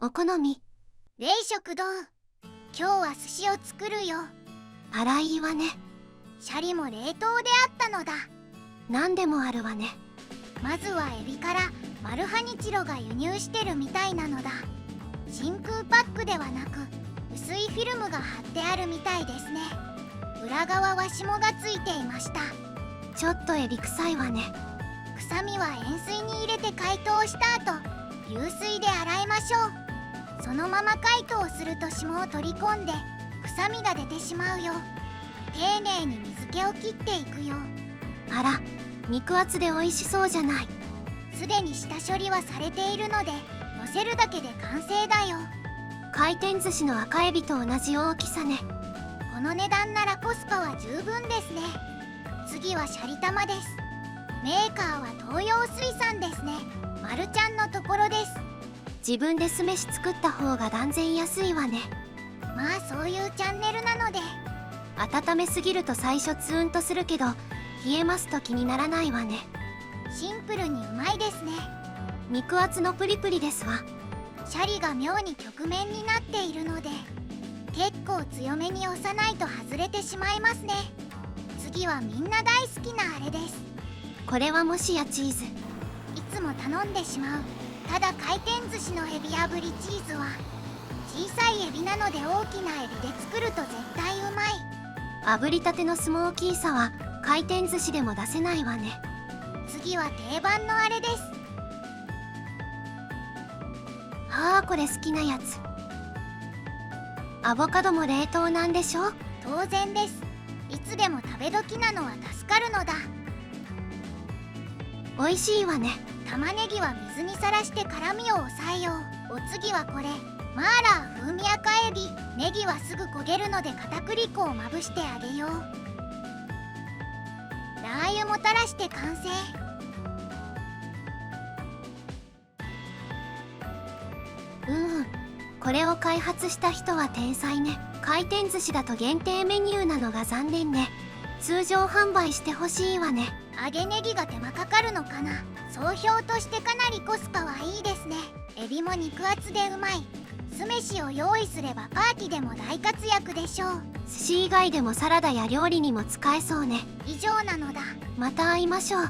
お好み。冷食堂、今日は寿司を作るよ。荒いわね。シャリも冷凍であったのだ。何でもあるわね。まずはエビからマルハニチロが輸入してるみたいなのだ。真空パックではなく薄いフィルムが貼ってあるみたいですね。裏側は霜がついていました。ちょっとエビ臭いわね。臭みは塩水に入れて解凍した後、流水で洗いましょう。そのまま解凍すると霜を取り込んで臭みが出てしまうよ。丁寧に水気を切っていくよ。あら、肉厚で美味しそうじゃない。すでに下処理はされているので乗せるだけで完成だよ。回転寿司の赤エビと同じ大きさね。この値段ならコスパは十分ですね。次はシャリ玉です。メーカーは東洋水産ですね。まるちゃんのところです。自分で酢飯作った方が断然安いわね。まあそういうチャンネルなので。温めすぎると最初ツーンとするけど、冷えますと気にならないわね。シンプルにうまいですね。肉厚のプリプリですわ。シャリが妙に曲面になっているので結構強めに押さないと外れてしまいますね。次はみんな大好きなあれです。これはもしやチーズ。いつも頼んでしまう。ただ回転寿司のエビ炙りチーズは小さいエビなので大きなエビで作ると絶対うまい。炙りたてのスモーキーさは回転寿司でも出せないわね。次は定番のあれです。はあ、これ好きなやつ。アボカドも冷凍なんでしょ？当然です。いつでも食べ時なのは助かるのだ。美味しいわね。玉ねぎは水にさらして辛みを抑えよう。お次はこれ、マーラー風味赤エビ。ネギはすぐ焦げるので片栗粉をまぶしてあげよう。ラー油も垂らして完成。これを開発した人は天才ね。回転寿司だと限定メニューなのが残念ね。通常販売してほしいわね。揚げネギが手間かかるのかな。総評としてかなりコスパはいいですね。エビも肉厚でうまい。酢飯を用意すればパーティーでも大活躍でしょう。寿司以外でもサラダや料理にも使えそうね。以上なのだ。また会いましょう。